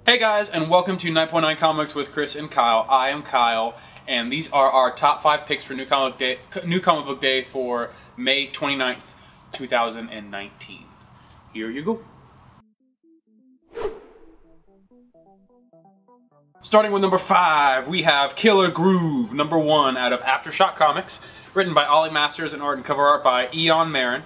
Hey guys, and welcome to 9.9 Comics with Chris and Kyle. I am Kyle, and these are our top 5 picks for New Comic Book Day for May 29th, 2019. Here you go. Starting with number 5, we have Killer Groove, number 1 out of Aftershock Comics, written by Ollie Masters and art and cover art by Ian Marin.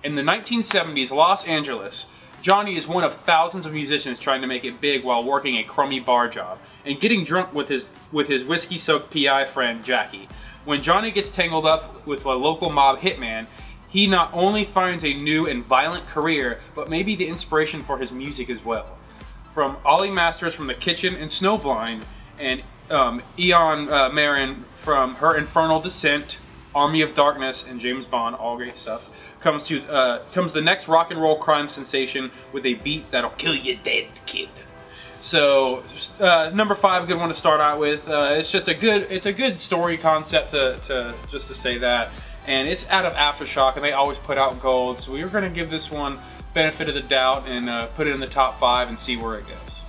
In the 1970s Los Angeles, Johnny is one of thousands of musicians trying to make it big while working a crummy bar job and getting drunk with his whiskey-soaked PI friend Jackie. When Johnny gets tangled up with a local mob hitman, he not only finds a new and violent career, but maybe the inspiration for his music as well. From Ollie Masters from The Kitchen and Snowblind, and Ian Marin from Her Infernal Descent, Army of Darkness, and James Bond, all great stuff, comes the next rock and roll crime sensation with a beat that'll kill you dead, kid. So number 5, good one to start out with. It's a good story concept to say that, and it's out of Aftershock, and they always put out gold. So we were going to give this one benefit of the doubt and put it in the top 5 and see where it goes.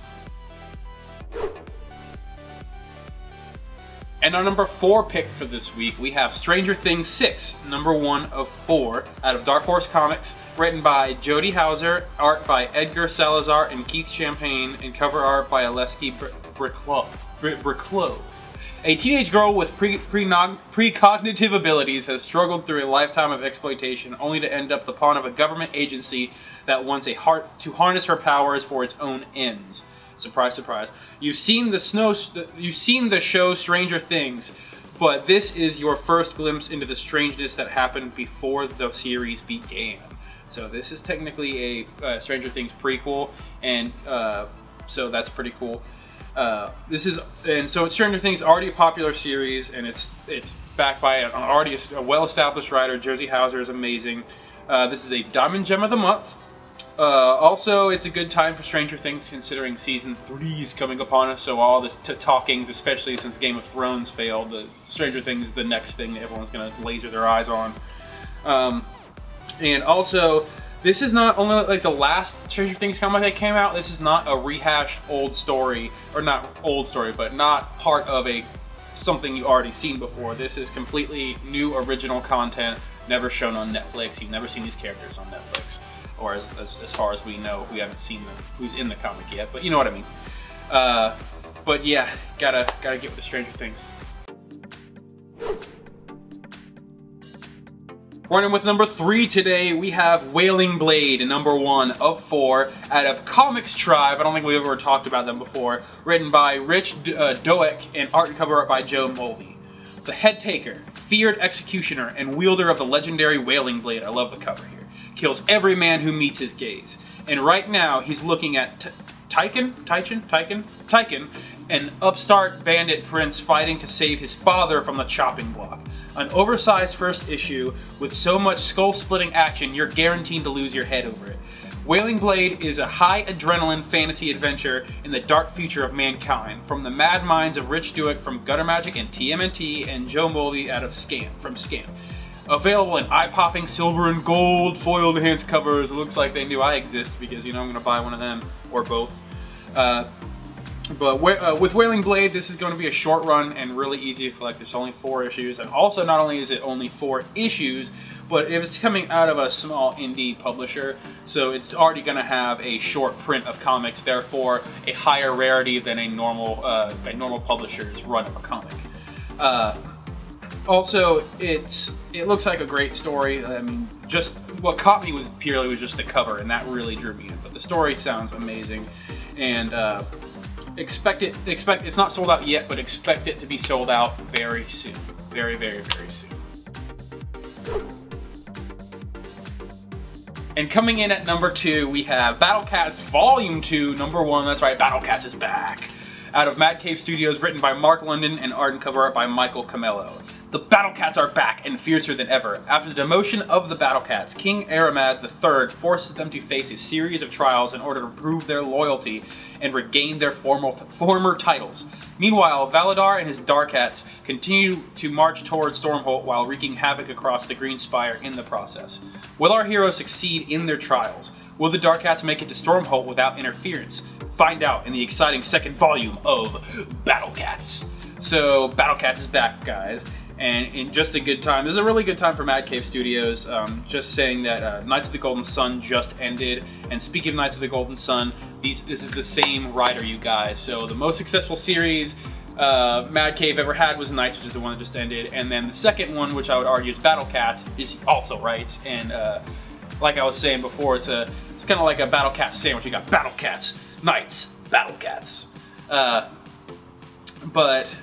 And our number 4 pick for this week, we have Stranger Things 6, number 1 of 4, out of Dark Horse Comics, written by Jody Houser, art by Edgar Salazar and Keith Champagne, and cover art by Aleski Briclo. A teenage girl with precognitive abilities has struggled through a lifetime of exploitation, only to end up the pawn of a government agency that wants to harness her powers for its own ends. Surprise, surprise. You've seen the show Stranger Things, but this is your first glimpse into the strangeness that happened before the series began. So this is technically a Stranger Things prequel, and so that's pretty cool. So Stranger Things, already a popular series, and it's backed by a well-established writer. Josie Houser is amazing. This is a Diamond Gem of the Month. Also, it's a good time for Stranger Things considering Season 3 is coming upon us, so all the talkings, especially since Game of Thrones failed, Stranger Things is the next thing that everyone's going to laser their eyes on. And also, this is not only like the last Stranger Things comic that came out, this is not a rehashed old story, or not old story, but not part of something you've already seen before. This is completely new original content, never shown on Netflix. You've never seen these characters on Netflix. Or as far as we know, we haven't seen who's in the comic yet, but you know what I mean. But yeah, gotta get with the Stranger Things. Running with number 3 today, we have Wailing Blade, number 1 of 4, out of Comics Tribe. I don't think we've ever talked about them before. Written by Rich Doek and art and cover art by Joe Mulvey. The Head Taker, feared executioner, and wielder of the legendary Wailing Blade, I love the cover here, kills every man who meets his gaze. And right now, he's looking at Tychon, an upstart bandit prince fighting to save his father from the chopping block. An oversized first issue with so much skull-splitting action, you're guaranteed to lose your head over it. Wailing Blade is a high-adrenaline fantasy adventure in the dark future of mankind, from the mad minds of Rich Douek from Gutter Magic and TMNT, and Joe Mulvey out of Scam. Available in eye-popping silver and gold foiled enhanced covers. It looks like they knew I exist because, you know, I'm going to buy one of them, or both. But with Wailing Blade, this is going to be a short run and really easy to collect. There's only 4 issues, and also not only is it only 4 issues, but it's coming out of a small indie publisher, so it's already going to have a short print of comics, therefore a higher rarity than a normal publisher's run of a comic. Also, it looks like a great story. I mean, just what caught me was just the cover, and that really drew me in. But the story sounds amazing, and it's not sold out yet, but expect it to be sold out very soon, very, very, very soon. And coming in at number 2, we have Battle Cats Volume 2, number 1. That's right, Battle Cats is back. Out of Mad Cave Studios, written by Mark London and art and cover art by Michael Camello. The Battle Cats are back and fiercer than ever. After the demotion of the Battle Cats, King Aramad III forces them to face a series of trials in order to prove their loyalty and regain their former titles. Meanwhile, Valadar and his Darkats continue to march towards Stormholt while wreaking havoc across the Green Spire in the process. Will our heroes succeed in their trials? Will the Dark Cats make it to Stormholt without interference? Find out in the exciting second volume of Battle Cats. So Battle Cats is back, guys, and in just a good time. This is a really good time for Mad Cave Studios. Just saying that Knights of the Golden Sun just ended, and speaking of Knights of the Golden Sun, this is the same writer, you guys. So the most successful series Mad Cave ever had was Knights, which is the one that just ended, and then the second one, which I would argue is Battle Cats, is also writes. And like I was saying before, it's kind of like a Battle Cat sandwich. You got Battle Cats, Knights, Battle Cats. But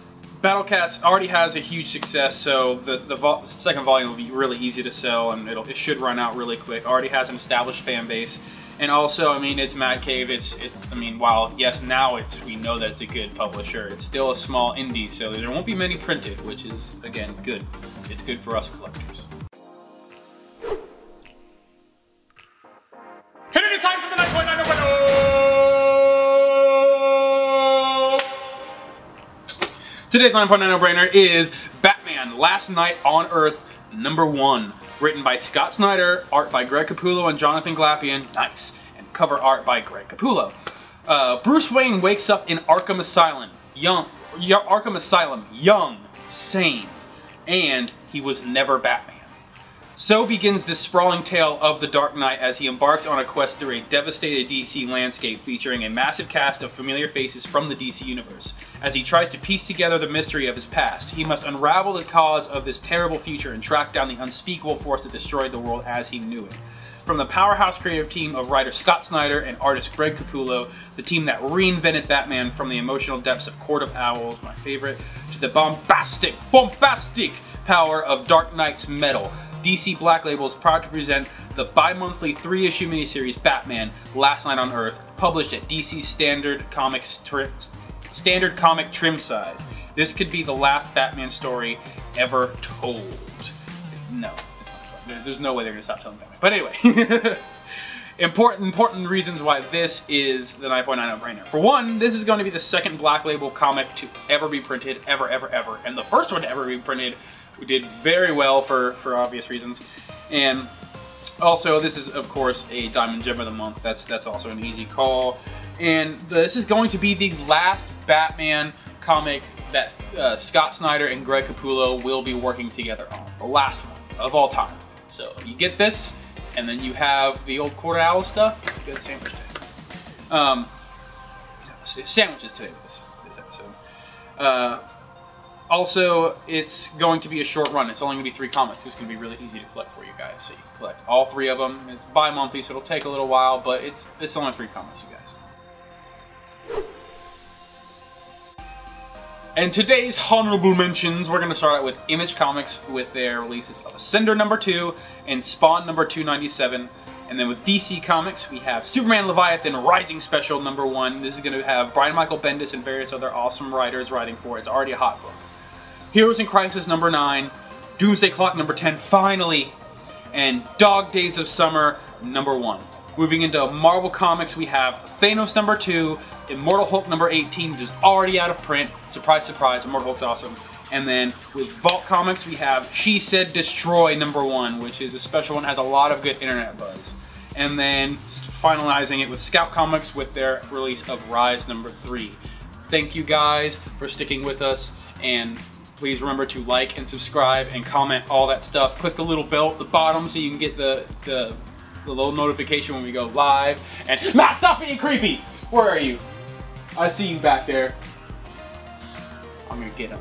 Battle Cats already has a huge success, so the second volume will be really easy to sell, and it should run out really quick. Already has an established fan base. And also, I mean, it's Mad Cave. I mean, while yes, now we know that it's a good publisher, it's still a small indie, so there won't be many printed, which is again good. It's good for us collectors. And it is time for the 9.9 no-brainer. Today's 9.9 no-brainer is Batman: Last Night on Earth #1. Written by Scott Snyder, art by Greg Capullo and Jonathan Glapion, nice, and cover art by Greg Capullo. Bruce Wayne wakes up in Arkham Asylum, young, sane, and he was never Batman. So begins this sprawling tale of the Dark Knight as he embarks on a quest through a devastated DC landscape featuring a massive cast of familiar faces from the DC universe. As he tries to piece together the mystery of his past, he must unravel the cause of this terrible future and track down the unspeakable force that destroyed the world as he knew it. From the powerhouse creative team of writer Scott Snyder and artist Greg Capullo, the team that reinvented Batman from the emotional depths of Court of Owls, my favorite, to the bombastic power of Dark Knight's metal, DC Black Label is proud to present the bi-monthly 3-issue miniseries Batman: Last Night on Earth, published at DC's standard comic trim size. This could be the last Batman story ever told. No, it's not. There's no way they're going to stop telling Batman. But anyway, important reasons why this is the 9.9 no-brainer. For one, this is going to be the second Black Label comic to ever be printed, ever, and the first one to ever be printed. We did very well for obvious reasons, and also this is of course a Diamond Gem of the Month. That's also an easy call, and this is going to be the last Batman comic that Scott Snyder and Greg Capullo will be working together on. The last one of all time. So you get this, and then you have the old Court of Owls stuff. It's a good sandwich day. Sandwiches today this episode. Also, it's going to be a short run. It's only going to be 3 comics. It's going to be really easy to collect for you guys. So you can collect all 3 of them. It's bi-monthly, so it'll take a little while, but it's only 3 comics, you guys. And today's Honolulu Mentions, we're going to start out with Image Comics with their releases of Ascender #2 and Spawn #297. And then with DC Comics, we have Superman Leviathan Rising Special #1. This is going to have Brian Michael Bendis and various other awesome writers writing for it. It's already a hot book. Heroes in Crisis #9, Doomsday Clock #10, finally, and Dog Days of Summer #1. Moving into Marvel Comics, we have Thanos #2, Immortal Hulk #18, which is already out of print. Surprise, surprise, Immortal Hulk's awesome. And then with Vault Comics, we have She Said Destroy #1, which is a special one, has a lot of good internet buzz. And then finalizing it with Scout Comics with their release of Rise #3. Thank you guys for sticking with us, and please remember to like and subscribe and comment, all that stuff. Click the little bell at the bottom so you can get the little notification when we go live. And Matt, stop being creepy! Where are you? I see you back there. I'm gonna get him.